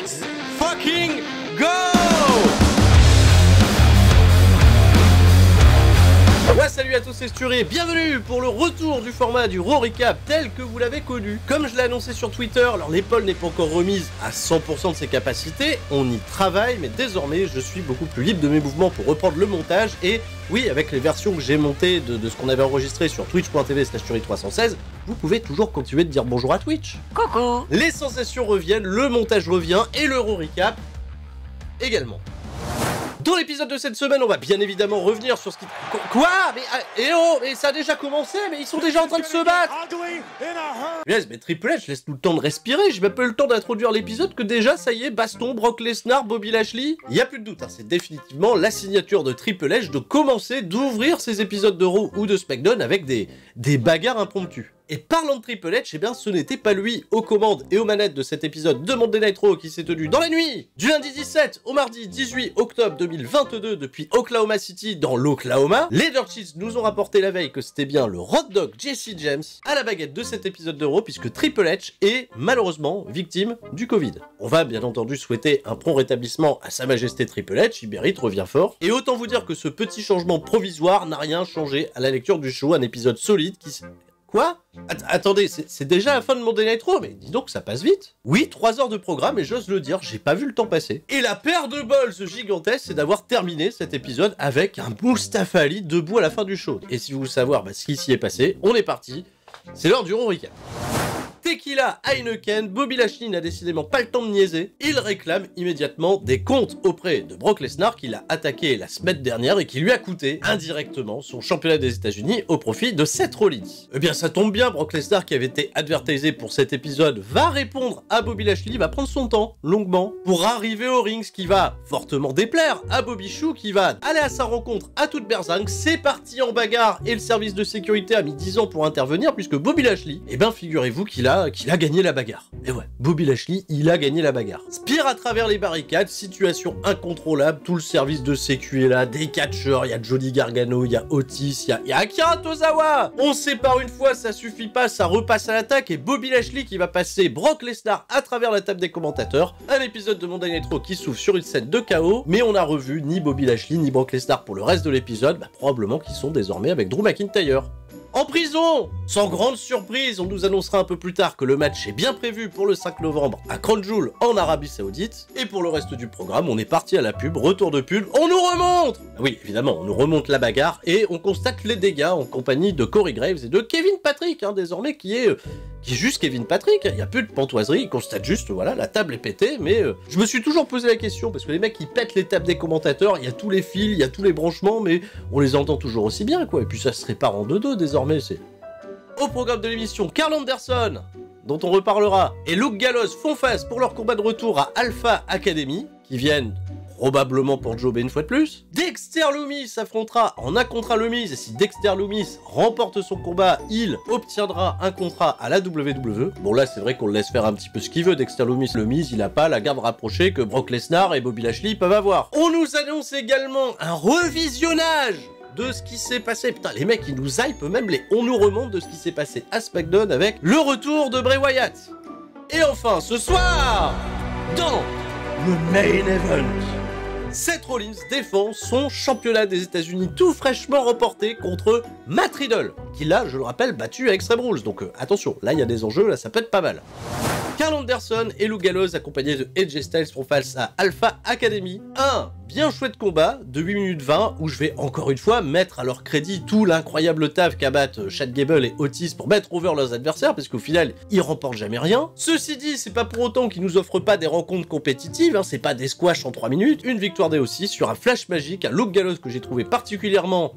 Let's fucking go! Ouais, salut à tous, c'est Sturé, bienvenue pour le retour du format du Raw Recap tel que vous l'avez connu. Comme je l'ai annoncé sur Twitter, alors l'épaule n'est pas encore remise à 100% de ses capacités, on y travaille, mais désormais je suis beaucoup plus libre de mes mouvements pour reprendre le montage et oui, avec les versions que j'ai montées de ce qu'on avait enregistré sur twitch.tv/Sturé316, vous pouvez toujours continuer de dire bonjour à Twitch. Coucou! Les sensations reviennent, le montage revient et le Raw Recap également. Dans l'épisode de cette semaine, on va bien évidemment revenir sur ce qui... Quoi? Mais ça a déjà commencé, mais ils sont déjà en train de se battre. Yes, mais Triple H laisse tout le temps de respirer, j'ai même pas eu le temps d'introduire l'épisode que déjà, ça y est, baston, Brock Lesnar, Bobby Lashley. Il y a plus de doute, hein, c'est définitivement la signature de Triple H de commencer, d'ouvrir ces épisodes de Raw ou de SmackDown avec des bagarres impromptues. Et parlant de Triple H, eh bien ce n'était pas lui aux commandes et aux manettes de cet épisode de Monday Night Raw qui s'est tenu dans la nuit du lundi 17 au mardi 18 octobre 2022 depuis Oklahoma City dans l'Oklahoma. Les Dirties nous ont rapporté la veille que c'était bien le Road Dogg Jesse James à la baguette de cet épisode de Raw puisque Triple H est malheureusement victime du Covid. On va bien entendu souhaiter un prompt rétablissement à Sa Majesté Triple H, il mérite, revient fort. Et autant vous dire que ce petit changement provisoire n'a rien changé à la lecture du show, un épisode solide qui... Quoi? Attendez, c'est déjà la fin de Monday Night Raw, mais dis donc ça passe vite. Oui, 3 heures de programme et j'ose le dire, j'ai pas vu le temps passer. Et la paire de balls gigantesque, c'est d'avoir terminé cet épisode avec un Mustafa Ali debout à la fin du show. Et si vous voulez savoir ce qui s'y est passé, on est parti. C'est l'heure du Raw Recap. Tequila Heineken, Bobby Lashley n'a décidément pas le temps de niaiser. Il réclame immédiatement des comptes auprès de Brock Lesnar qu'il a attaqué la semaine dernière et qui lui a coûté indirectement son championnat des États-Unis au profit de Seth Rollins. Eh bien ça tombe bien, Brock Lesnar qui avait été advertisé pour cet épisode va répondre à Bobby Lashley, va prendre son temps, longuement, pour arriver au ring, ce qui va fortement déplaire à Bobby Chou qui va aller à sa rencontre à toute berzingue. C'est parti en bagarre et le service de sécurité a mis 10 ans pour intervenir puisque Bobby Lashley, eh ben figurez-vous qu'il a gagné la bagarre. Et ouais, Bobby Lashley, il a gagné la bagarre. Spire à travers les barricades, situation incontrôlable, tout le service de sécu est là, des catcheurs, il y a Johnny Gargano, il y a Otis, il y a Akira Tozawa. On sépare une fois, ça suffit pas, ça repasse à l'attaque et Bobby Lashley qui va passer Brock Lesnar à travers la table des commentateurs. Un épisode de Monday Night Raw qui s'ouvre sur une scène de chaos, mais on a revu ni Bobby Lashley ni Brock Lesnar pour le reste de l'épisode, probablement qu'ils sont désormais avec Drew McIntyre. En prison! Sans grande surprise, on nous annoncera un peu plus tard que le match est bien prévu pour le 5 novembre à Crown Jewel en Arabie Saoudite. Et pour le reste du programme, on est parti à la pub, retour de pub, on nous remonte! Oui, évidemment, on nous remonte la bagarre et on constate les dégâts en compagnie de Corey Graves et de Kevin Patrick, désormais qui est juste Kevin Patrick, il n'y a plus de pantoiserie, il constate juste, voilà, la table est pétée, mais je me suis toujours posé la question, parce que les mecs, ils pètent les tables des commentateurs, il y a tous les fils, il y a tous les branchements, mais on les entend toujours aussi bien, quoi, et puis ça se répare en 2-2, désormais, c'est... Au programme de l'émission, Karl Anderson, dont on reparlera, et Luke Gallows font face pour leur combat de retour à Alpha Academy, qui viennent probablement pour jobber une fois de plus. Dexter Lumis s'affrontera en un contrat Lumis, et si Dexter Lumis remporte son combat, il obtiendra un contrat à la WWE. Bon là c'est vrai qu'on le laisse faire un petit peu ce qu'il veut, Dexter Lumis, il a pas la garde rapprochée que Brock Lesnar et Bobby Lashley peuvent avoir. On nous annonce également un revisionnage de ce qui s'est passé. Putain, les mecs, ils nous hype, même on nous remonte de ce qui s'est passé à SmackDown avec le retour de Bray Wyatt. Et enfin, ce soir, dans le main event, Seth Rollins défend son championnat des États-Unis tout fraîchement remporté contre Matt Riddle, qui l'a, je le rappelle, battu à Extreme Rules. Donc attention, là il y a des enjeux, là ça peut être pas mal. Karl Anderson et Luke Gallows accompagnés de AJ Styles font face à Alpha Academy. Un bien chouette combat de 8 minutes 20 où je vais encore une fois mettre à leur crédit tout l'incroyable taf qu'abattent Chad Gable et Otis pour mettre over leurs adversaires parce qu'au final ils remportent jamais rien. Ceci dit, c'est pas pour autant qu'ils nous offrent pas des rencontres compétitives, c'est pas des squash en 3 minutes. Une victoire des aussi sur un flash magique, un Luke Gallows que j'ai trouvé particulièrement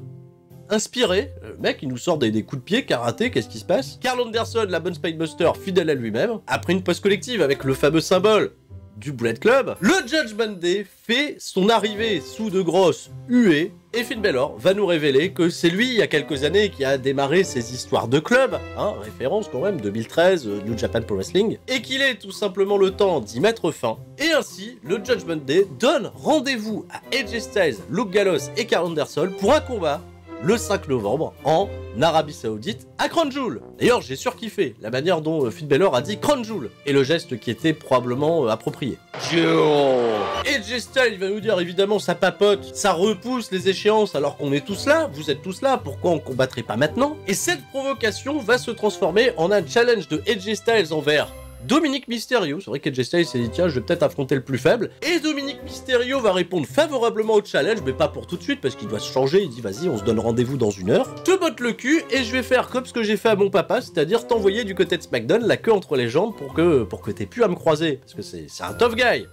inspiré. Le mec, il nous sort des coups de pied, karaté, qu'est-ce qui se passe? Karl Anderson, la bonne Spinebuster, fidèle à lui-même, après une pause collective avec le fameux symbole du Bullet Club, le Judgment Day fait son arrivée sous de grosses huées, et Finn Balor va nous révéler que c'est lui, il y a quelques années, qui a démarré ces histoires de club, référence quand même, 2013, New Japan Pro Wrestling, et qu'il est tout simplement le temps d'y mettre fin, et ainsi, le Judgment Day donne rendez-vous à AJ Styles, Luke Gallows et Karl Anderson pour un combat le 5 novembre en Arabie Saoudite à Crown Jewel. D'ailleurs, j'ai surkiffé la manière dont Finn Balor a dit Crown Jewel et le geste qui était probablement approprié. AJ Styles, il va nous dire évidemment ça papote, ça repousse les échéances alors qu'on est tous là, vous êtes tous là, pourquoi on combattrait pas maintenant? Et cette provocation va se transformer en un challenge de AJ Styles envers Dominic Mysterio. C'est vrai qu'AJ Styles s'est dit tiens, je vais peut-être affronter le plus faible. Et Dominic Mysterio va répondre favorablement au challenge, mais pas pour tout de suite parce qu'il doit se changer. Il dit vas-y, on se donne rendez-vous dans 1 heure. Je te botte le cul et je vais faire comme ce que j'ai fait à mon papa, c'est-à-dire t'envoyer du côté de SmackDown la queue entre les jambes pour que t'aies plus à me croiser. Parce que c'est un tough guy.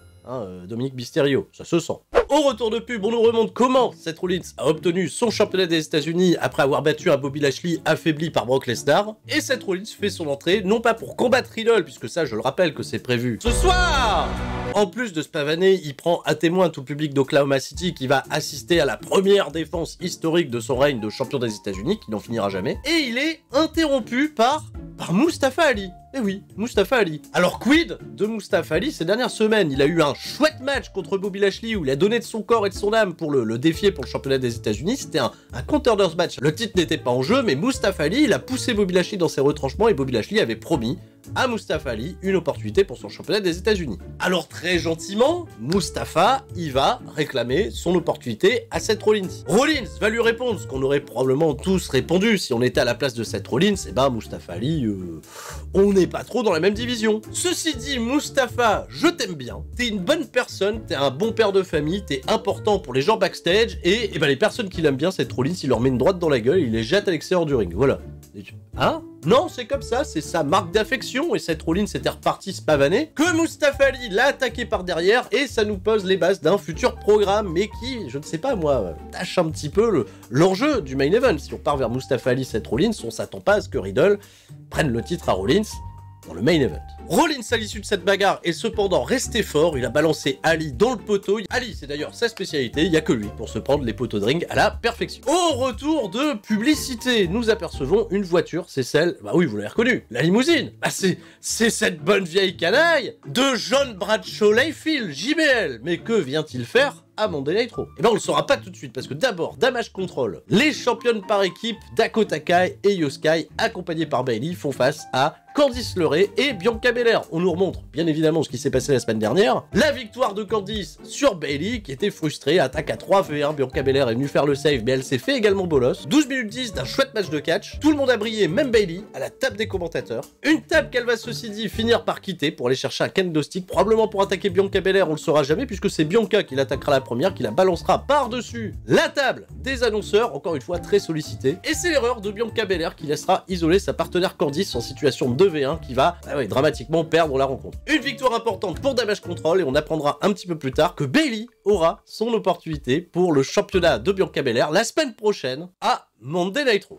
Dominic Mysterio, ça se sent. Au retour de pub, on nous remonte comment Seth Rollins a obtenu son championnat des États-Unis après avoir battu un Bobby Lashley affaibli par Brock Lesnar. Et Seth Rollins fait son entrée, non pas pour combattre Riddle, puisque ça, je le rappelle que c'est prévu ce soir. En plus de se pavaner, il prend à témoin tout le public d'Oklahoma City qui va assister à la première défense historique de son règne de champion des États-Unis, qui n'en finira jamais. Et il est interrompu par Mustafa Ali. Eh oui, Mustafa Ali. Alors quid de Mustafa Ali ces dernières semaines? Il a eu un chouette match contre Bobby Lashley où il a donné de son corps et de son âme pour le défier pour le championnat des États-Unis. C'était un contenders match. Le titre n'était pas en jeu, mais Mustafa Ali, il a poussé Bobby Lashley dans ses retranchements et Bobby Lashley avait promis à Mustafa Ali une opportunité pour son championnat des États-Unis. Alors très gentiment, Mustafa, il va réclamer son opportunité à Seth Rollins. Rollins va lui répondre ce qu'on aurait probablement tous répondu si on était à la place de Seth Rollins. Et ben Mustafa Ali, on n'est pas trop dans la même division. Ceci dit, Mustafa, je t'aime bien. T'es une bonne personne, t'es un bon père de famille, t'es important pour les gens backstage et ben les personnes qui l'aiment bien, Seth Rollins, il leur met une droite dans la gueule, il les jette à l'extérieur du ring. Voilà. Hein? Non, c'est comme ça, c'est sa marque d'affection, et Seth Rollins était reparti se pavaner, que Mustafa Ali l'a attaqué par derrière, et ça nous pose les bases d'un futur programme, mais qui, je ne sais pas moi, tâche un petit peu l'enjeu du main event. Si on part vers Mustafa Ali, Seth Rollins, on s'attend pas à ce que Riddle prenne le titre à Rollins dans le main event. Rollins, à l'issue de cette bagarre, est cependant resté fort, il a balancé Ali dans le poteau. Ali, c'est d'ailleurs sa spécialité, il n'y a que lui pour se prendre les poteaux de ring à la perfection. Au retour de publicité, nous apercevons une voiture, c'est celle, bah oui, vous l'avez reconnue, la limousine. Bah c'est cette bonne vieille canaille de John Bradshaw Layfield, JBL. Mais que vient-il faire à Monday Night Raw? Eh ben on le saura pas tout de suite, parce que d'abord, Damage Control, les championnes par équipe, Dakota Kai et Io Sky, accompagnés par Bayley, font face à Candice LeRae et Bianca Belair. On nous remontre bien évidemment ce qui s'est passé la semaine dernière. La victoire de Candice sur Bayley, qui était frustrée, attaque à 3v1, Bianca Belair est venue faire le save, mais elle s'est fait également bolos. 12 minutes 10 d'un chouette match de catch, tout le monde a brillé, même Bayley, à la table des commentateurs. Une table qu'elle va ceci dit finir par quitter pour aller chercher un kendo stick, probablement pour attaquer Bianca Belair, on le saura jamais, puisque c'est Bianca qui l'attaquera la première, qui la balancera par-dessus la table des annonceurs, encore une fois très sollicité. Et c'est l'erreur de Bianca Belair qui laissera isoler sa partenaire Candice en situation de 2v1 qui va dramatiquement perdre la rencontre. Une victoire importante pour Damage Control et on apprendra un petit peu plus tard que Bayley aura son opportunité pour le championnat de Bianca Belair la semaine prochaine à Monday Night Raw.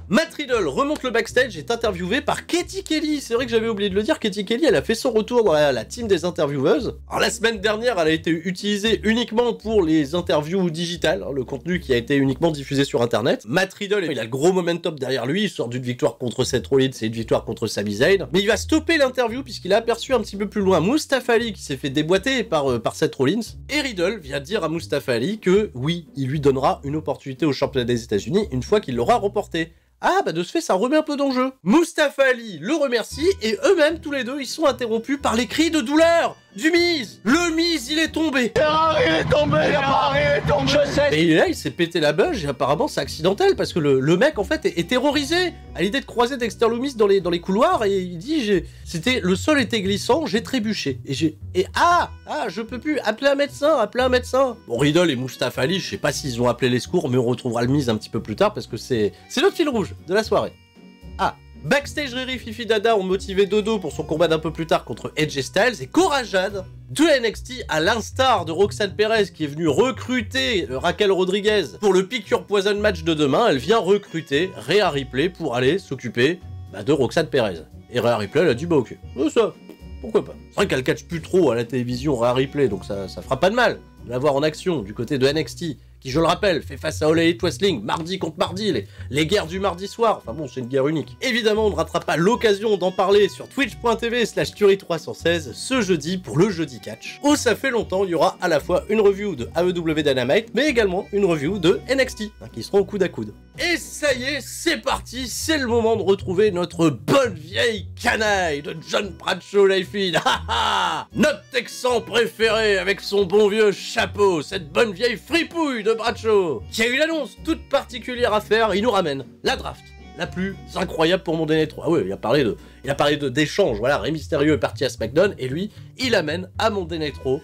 Matt Riddle remonte le backstage et est interviewé par Katie Kelly. C'est vrai que j'avais oublié de le dire, Katie Kelly, elle a fait son retour dans la team des intervieweuses. Alors la semaine dernière, elle a été utilisée uniquement pour les interviews digitales, le contenu qui a été uniquement diffusé sur internet. Matt Riddle, il a le gros momentum derrière lui, il sort d'une victoire contre Seth Rollins et une victoire contre Sami Zayn. Mais il va stopper l'interview puisqu'il a aperçu un petit peu plus loin Mustafa Ali qui s'est fait déboîter par Seth Rollins. Et Riddle vient dire à Mustafa Ali que oui, il lui donnera une opportunité au championnat des États-Unis une fois qu'il l'aura remporté. Ah bah de ce fait ça remet un peu d'enjeu. Mustafa Ali le remercie et eux-mêmes tous les deux ils sont interrompus par les cris de douleur du Miz. Le Miz il est tombé. Ferrari est tombé. Ferrari est tombé. Je sais. Et là il s'est pété la buge et apparemment c'est accidentel parce que le mec en fait est terrorisé à l'idée de croiser Dexter Lumis dans les couloirs et il dit le sol était glissant, j'ai trébuché et je peux plus, appeler un médecin. Bon Riddle et Mustafa Ali je sais pas s'ils ont appelé les secours mais on retrouvera le Miz un petit peu plus tard parce que c'est notre fil rouge de la soirée. Backstage, Riri, Fifi, Dada ont motivé Dodo pour son combat d'un peu plus tard contre AJ Styles et Cora Jade de NXT à l'instar de Roxanne Perez qui est venue recruter Raquel Rodriguez pour le Pick Your Poison match de demain. Elle vient recruter Rhea Ripley pour aller s'occuper de Roxanne Perez. Et Rhea Ripley elle a dit bah ok, ça, pourquoi pas. C'est vrai qu'elle catch plus trop à la télévision Rhea Ripley donc ça fera pas de mal de la voir en action du côté de NXT qui, je le rappelle, fait face à All Elite Wrestling, mardi contre mardi, les guerres du mardi soir. Enfin bon, c'est une guerre unique. Évidemment, on ne ratera pas l'occasion d'en parler sur twitch.tv/Tuerie316 ce jeudi pour le jeudi catch, où ça fait longtemps, il y aura à la fois une review de AEW Dynamite, mais également une review de NXT, qui seront au coude à coude. Et ça y est, c'est parti, c'est le moment de retrouver notre bonne vieille canaille de John Bradshaw Layfield, notre Texan préféré avec son bon vieux chapeau, cette bonne vieille fripouille de Bradshaw, qui a eu l'annonce toute particulière à faire, il nous ramène la draft la plus incroyable pour Monday Night Raw. Ah oui, il a parlé d'échange, voilà, Rey Mysterio est parti à SmackDown, et lui, il amène à Monday Night Raw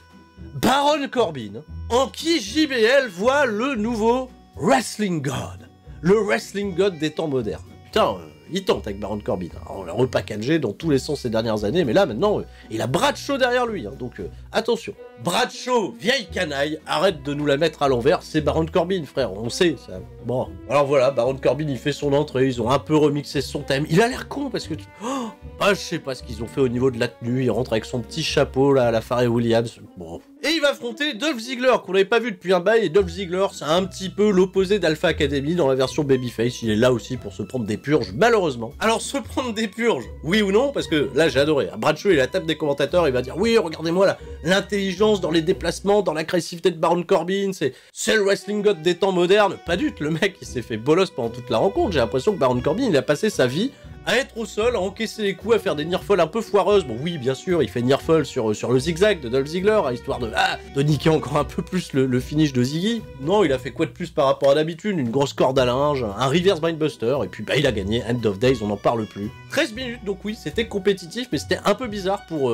Baron Corbin, en qui JBL voit le nouveau Wrestling God. Le Wrestling God des temps modernes. Putain, il tente avec Baron Corbin. On l'a repackagé dans tous les sens ces dernières années, mais là, maintenant, il a Bradshaw derrière lui. Donc, attention. Bradshaw, vieille canaille, arrête de nous la mettre à l'envers. C'est Baron Corbin, frère, on sait. Ça. Bon, alors voilà, Baron Corbin, il fait son entrée. Ils ont un peu remixé son thème. Il a l'air con, parce que... je sais pas ce qu'ils ont fait au niveau de la tenue. Il rentre avec son petit chapeau, là, à la Pharrell Williams. Bon... Et il va affronter Dolph Ziggler, qu'on n'avait pas vu depuis un bail, et Dolph Ziggler, c'est un petit peu l'opposé d'Alpha Academy dans la version Babyface, il est là aussi pour se prendre des purges, malheureusement. Alors, se prendre des purges, oui ou non, parce que là, j'ai adoré, Bradshaw, il est à la table des commentateurs, il va dire, oui, regardez-moi l'intelligence dans les déplacements, dans l'agressivité de Baron Corbin, c'est le wrestling god des temps modernes. Pas du tout, le mec, il s'est fait bolos pendant toute la rencontre, j'ai l'impression que Baron Corbin, il a passé sa vie à être au sol, à encaisser les coups, à faire des nearfalls un peu foireuses. Bon oui, bien sûr, il fait nearfall sur le zigzag de Dolph Ziggler, histoire de niquer encore un peu plus le finish de Ziggy. Non, il a fait quoi de plus par rapport à d'habitude? Une grosse corde à linge, un reverse mindbuster, et puis il a gagné, End of Days, on n'en parle plus. 13 minutes, donc oui, c'était compétitif, mais c'était un peu bizarre pour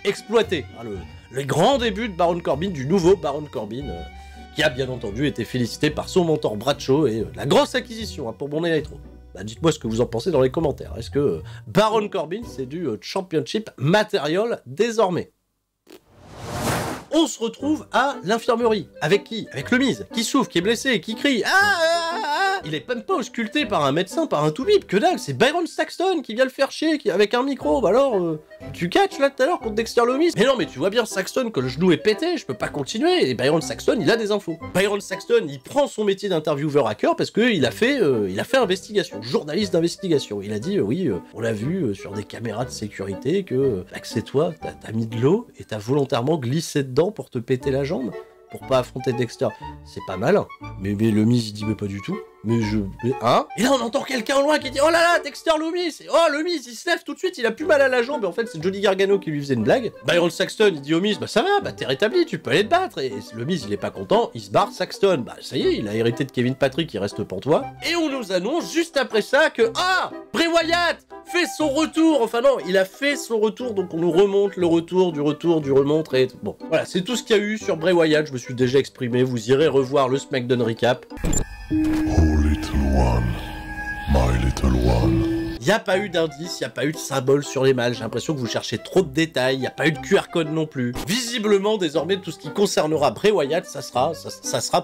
exploiter le grand début de Baron Corbin, du nouveau Baron Corbin, qui a bien entendu été félicité par son mentor Bradshaw, et la grosse acquisition pour Monday Night Raw. Dites-moi ce que vous en pensez dans les commentaires. Est-ce que Baron Corbin, c'est du Championship Material désormais? On se retrouve à l'infirmerie. Avec qui? Avec le Miz, qui souffre, qui est blessé, qui crie. Il est même pas ausculté par un médecin, par un toubib, que dalle, c'est Byron Saxton qui vient le faire chier, avec un micro. Bah alors, tu catches là tout à l'heure contre Dexter Lumis? Mais non, mais tu vois bien Saxton que le genou est pété, je peux pas continuer. Et Byron Saxton, il a des infos. Byron Saxton, il prend son métier d'intervieweur à cœur parce qu'il a fait investigation, journaliste d'investigation. Il a dit, oui, on l'a vu sur des caméras de sécurité que c'est toi, t'as mis de l'eau et t'as volontairement glissé dedans pour te péter la jambe, pour pas affronter Dexter. C'est pas malin. Mais le Miz, il dit, mais pas du tout. Hein? Et là, on entend quelqu'un au loin qui dit, oh là là, Dexter Lumis! Oh, le Miz, il se lève tout de suite, il a plus mal à la jambe. Et en fait, c'est Johnny Gargano qui lui faisait une blague. Byron Saxton, il dit au Miz, bah ça va, bah t'es rétabli, tu peux aller te battre. Et le Miz, il est pas content, il se barre. Saxton, bah ça y est, il a hérité de Kevin Patrick, il reste pantois. Et on nous annonce juste après ça que, Bray Wyatt fait son retour. Enfin non, il a fait son retour, donc on nous remonte le retour, du remontre, et bon. Voilà, c'est tout ce qu'il y a eu sur Bray Wyatt, je me suis déjà exprimé, vous irez revoir le SmackDown Recap. Oh little one, my little one. Il n'y a pas eu d'indice, il n'y a pas eu de symbole sur les malles, j'ai l'impression que vous cherchez trop de détails, il n'y a pas eu de QR code non plus. Visiblement, désormais, tout ce qui concernera Bray Wyatt, ça sera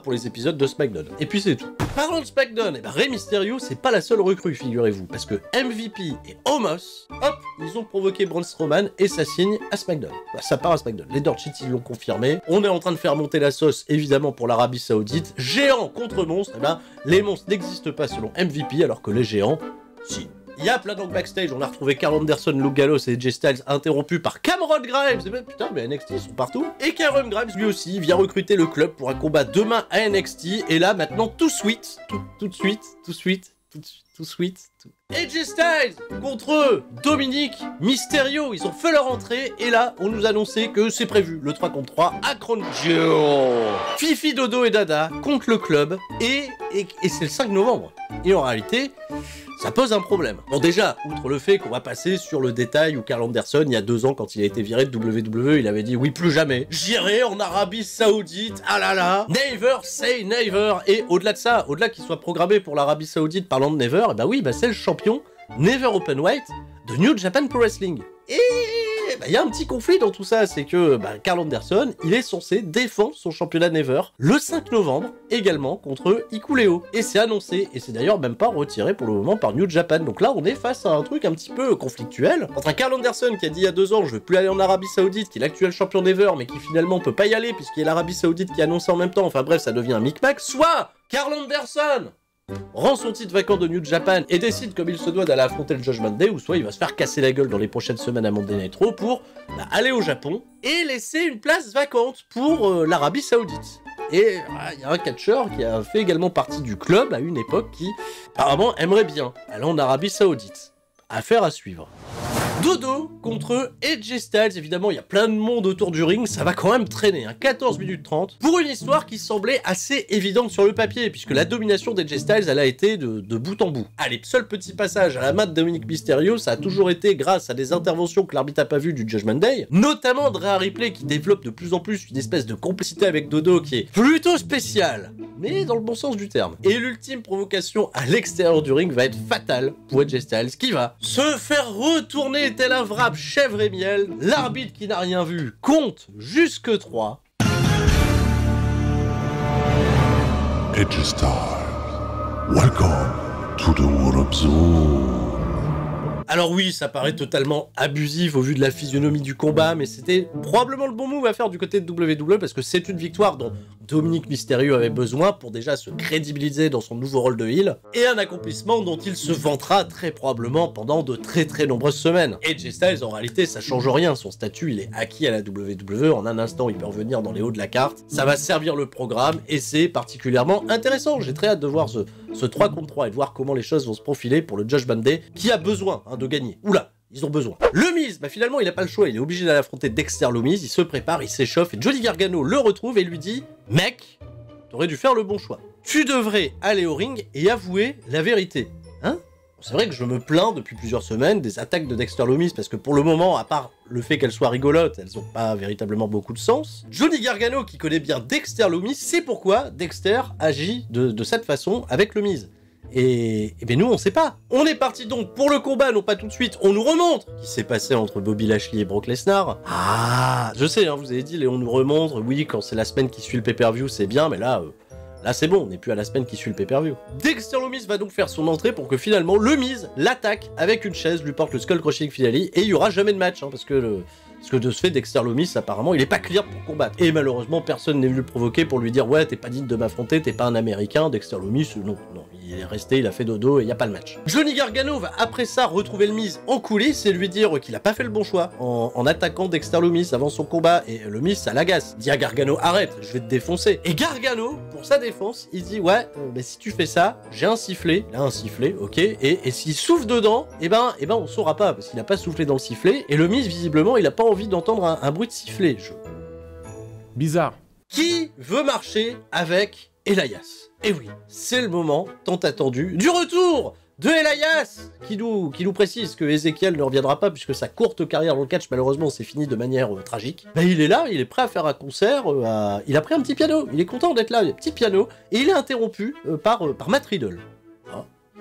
pour les épisodes de SmackDown. Et puis c'est tout. Parlons de SmackDown, Rey Mysterio, c'est pas la seule recrue, figurez-vous, parce que MVP et Omos, hop, ils ont provoqué Braun Strowman et ça signe à SmackDown. Bah, ça part à SmackDown. Les Dirt Sheets, ils l'ont confirmé. On est en train de faire monter la sauce, évidemment, pour l'Arabie Saoudite. Géants contre monstres, les monstres n'existent pas selon MVP, alors que les géants, si. Il y a plein d'angles backstage, on a retrouvé Karl Anderson, Luke Gallows et AJ Styles interrompus par Cameron Grimes. Et putain, mais NXT, ils sont partout. Et Cameron Grimes, lui aussi, vient recruter le club pour un combat demain à NXT. Et là, maintenant, tout de suite. AJ Styles contre Dominic Mysterio, ils ont fait leur entrée et là on nous annonçait que c'est prévu le 3 contre 3 à Crown Jewel. Fifi, Dodo et Dada contre le club et c'est le 5 novembre. Et en réalité, ça pose un problème. Bon déjà, outre le fait qu'on va passer sur le détail où Karl Anderson, il y a 2 ans, quand il a été viré de WWE, il avait dit oui plus jamais, j'irai en Arabie Saoudite, ah là là, never say never. Et au-delà de ça, au-delà qu'il soit programmé pour l'Arabie Saoudite parlant de never, et bah oui, bah c'est le champion Never Open Weight de New Japan Pro Wrestling. Et bah, y a un petit conflit dans tout ça, c'est que Karl Anderson, il est censé défendre son championnat Never le 5 novembre, également contre Hikuleo. Et c'est annoncé, et c'est d'ailleurs même pas retiré pour le moment par New Japan. Donc là, on est face à un truc un petit peu conflictuel, entre un Karl Anderson qui a dit il y a 2 ans, je veux plus aller en Arabie Saoudite, qui est l'actuel champion Never, mais qui finalement peut pas y aller, puisqu'il y a l'Arabie Saoudite qui annonce en même temps, enfin bref, ça devient un micmac, soit Karl Anderson rend son titre vacant de New Japan et décide comme il se doit d'aller affronter le Judgment Day, ou soit il va se faire casser la gueule dans les prochaines semaines à Monday Night Raw pour aller au Japon et laisser une place vacante pour l'Arabie Saoudite. Et il y a un catcheur qui a fait également partie du club à une époque qui apparemment aimerait bien aller en Arabie Saoudite. Affaire à suivre. Dodo contre AJ Styles, évidemment il y a plein de monde autour du ring, ça va quand même traîner, 14 minutes 30, pour une histoire qui semblait assez évidente sur le papier, puisque la domination d'AJ Styles, elle a été de bout en bout. Allez, seul petit passage à la main de Dominic Mysterio, ça a toujours été grâce à des interventions que l'arbitre n'a pas vues du Judgment Day, notamment Rhea Ripley qui développe de plus en plus une espèce de complicité avec Dodo qui est plutôt spéciale, mais dans le bon sens du terme. Et l'ultime provocation à l'extérieur du ring va être fatale pour AJ Styles, qui va se faire retourner tel un wrap chèvre et miel. L'arbitre qui n'a rien vu compte jusque 3. AJ Styles, welcome to the Warp Zone. Alors oui, ça paraît totalement abusif au vu de la physionomie du combat, mais c'était probablement le bon move à faire du côté de WWE parce que c'est une victoire dont Dominic Mysterio avait besoin pour déjà se crédibiliser dans son nouveau rôle de heel, et un accomplissement dont il se vantera très probablement pendant de très nombreuses semaines. AJ Styles, en réalité, ça change rien, son statut il est acquis à la WWE, en un instant il peut revenir dans les hauts de la carte, ça va servir le programme, et c'est particulièrement intéressant. J'ai très hâte de voir ce 3 contre 3 et de voir comment les choses vont se profiler pour le Judgment Day, qui a besoin de gagner. Oula, ils ont besoin. Le Miz, finalement il a pas le choix, il est obligé d'aller affronter Dexter Lumis, il se prépare, il s'échauffe, et Johnny Gargano le retrouve et lui dit « Mec, t'aurais dû faire le bon choix. Tu devrais aller au ring et avouer la vérité. Hein ?» C'est vrai que je me plains depuis plusieurs semaines des attaques de Dexter Lumis, parce que pour le moment, à part le fait qu'elles soient rigolotes, elles n'ont pas véritablement beaucoup de sens. Johnny Gargano, qui connaît bien Dexter Lumis, sait pourquoi Dexter agit de cette façon avec le Miz. Et ben nous on sait pas. On est parti donc pour le combat, non pas tout de suite, on nous remontre ce qui s'est passé entre Bobby Lashley et Brock Lesnar. Ah, je sais, vous avez dit, on nous remontre, oui, quand c'est la semaine qui suit le pay-per-view c'est bien, mais là c'est bon, on n'est plus à la semaine qui suit le pay-per-view. Dexter Lumis va donc faire son entrée pour que finalement le Miz l'attaque avec une chaise, lui porte le Skull Crushing Finale, et il y aura jamais de match, parce que de ce fait, Dexter Lumis, apparemment, il est pas clear pour combattre. Et malheureusement, personne n'est venu le provoquer pour lui dire « Ouais, t'es pas digne de m'affronter, t'es pas un Américain. » Dexter Lumis, non, il est resté, il a fait dodo et y a pas le match. Johnny Gargano va après ça retrouver le Miz en coulisses et lui dire qu'il a pas fait le bon choix en attaquant Dexter Lumis avant son combat. Et le Miz, ça l'agace. Il dit à Gargano « Arrête, je vais te défoncer. » Et Gargano, pour sa défense, il dit « Ouais, mais si tu fais ça, j'ai un sifflet. » Il a un sifflet, ok. Et s'il souffle dedans, eh ben on saura pas, parce qu'il a pas soufflé dans le sifflet. Et le Miz, visiblement, il a pas envie d'entendre un bruit de sifflet. Bizarre. Qui veut marcher avec Elias? Et oui, c'est le moment tant attendu du retour de Elias, qui nous précise que Ezekiel ne reviendra pas puisque sa courte carrière dans le catch malheureusement s'est finie de manière tragique. Il est là, il est prêt à faire un concert, il a pris un petit piano, il est content d'être là, il y a un petit piano, et il est interrompu par Matt Riddle.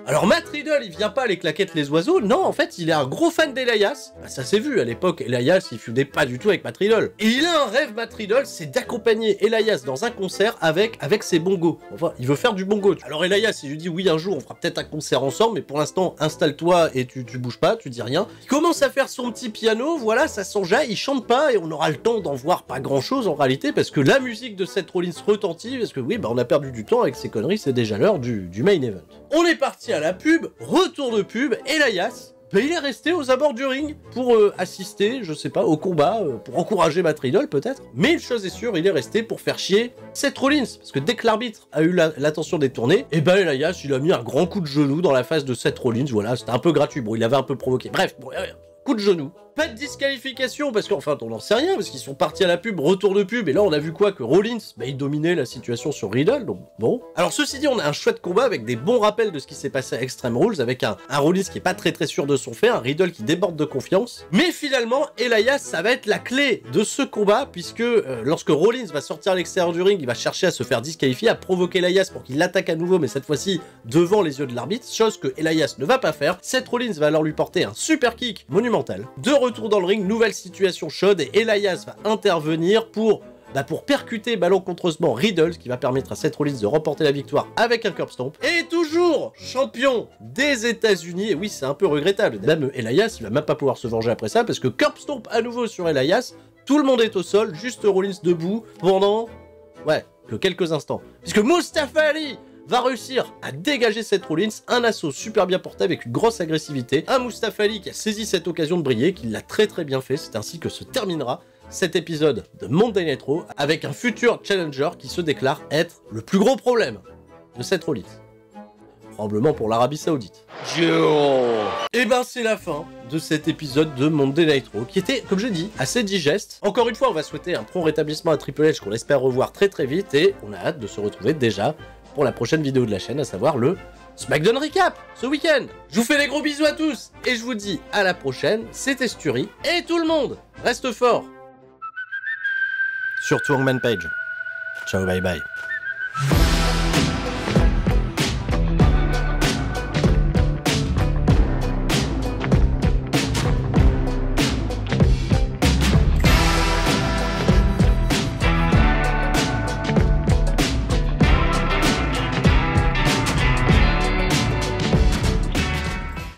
Alors Matt Riddle, il vient pas les claquettes les oiseaux, non, en fait, il est un gros fan d'Elias. Ça s'est vu, à l'époque, Elias, il feudait pas du tout avec Matt Riddle. Et il a un rêve, Matt Riddle, c'est d'accompagner Elias dans un concert avec ses bongos. Enfin, il veut faire du bongo. Alors Elias, il lui dit, oui, un jour, on fera peut-être un concert ensemble, mais pour l'instant, installe-toi et tu bouges pas, tu dis rien. Il commence à faire son petit piano, voilà, ça s'enjaille, il chante pas, et on aura le temps d'en voir pas grand-chose, en réalité, parce que la musique de Seth Rollins retentit, parce que oui, on a perdu du temps avec ces conneries, c'est déjà l'heure du main event. On est parti à la pub, retour de pub, Elias, il est resté aux abords du ring pour assister, je sais pas, au combat, pour encourager Matt Riddle peut-être, mais une chose est sûre, il est resté pour faire chier Seth Rollins, parce que dès que l'arbitre a eu l'attention détournée, Elias, il a mis un grand coup de genou dans la face de Seth Rollins, voilà, c'était un peu gratuit, bon, il avait un peu provoqué, bref, bon, coup de genou. Pas de disqualification, parce qu'enfin, on n'en sait rien, parce qu'ils sont partis à la pub, retour de pub, et là, on a vu quoi? Que Rollins, il dominait la situation sur Riddle, donc bon. Alors, ceci dit, on a un chouette combat avec des bons rappels de ce qui s'est passé à Extreme Rules, avec un Rollins qui est pas très sûr de son fait, un Riddle qui déborde de confiance. Mais finalement, Elias, ça va être la clé de ce combat, puisque lorsque Rollins va sortir à l'extérieur du ring, il va chercher à se faire disqualifier, à provoquer Elias pour qu'il l'attaque à nouveau, mais cette fois-ci devant les yeux de l'arbitre, chose que Elias ne va pas faire. Seth Rollins va alors lui porter un super kick monumental. De retour dans le ring, nouvelle situation chaude et Elias va intervenir pour percuter malencontreusement Riddle, ce qui va permettre à Seth Rollins de remporter la victoire avec un curb stomp. Et toujours champion des États-Unis, et oui, c'est un peu regrettable. Même Elias, il va même pas pouvoir se venger après ça, parce que curb stomp à nouveau sur Elias, tout le monde est au sol, juste Rollins debout pendant, que quelques instants. Puisque Mustafa Ali va réussir à dégager Seth Rollins, un assaut super bien porté avec une grosse agressivité. Un Mustafa Ali qui a saisi cette occasion de briller, qui l'a très très bien fait, c'est ainsi que se terminera cet épisode de Monday Night Raw avec un futur challenger qui se déclare être le plus gros problème de Seth Rollins. Probablement pour l'Arabie Saoudite. Et ben c'est la fin de cet épisode de Monday Night Raw qui était, comme je dis, assez digeste. Encore une fois, on va souhaiter un prompt rétablissement à Triple H qu'on espère revoir très très vite et on a hâte de se retrouver déjà pour la prochaine vidéo de la chaîne, à savoir le SmackDown Recap ce week-end. Je vous fais des gros bisous à tous et je vous dis à la prochaine. C'était Sturi et tout le monde reste fort. Surtout Hangman Page. Ciao, bye bye.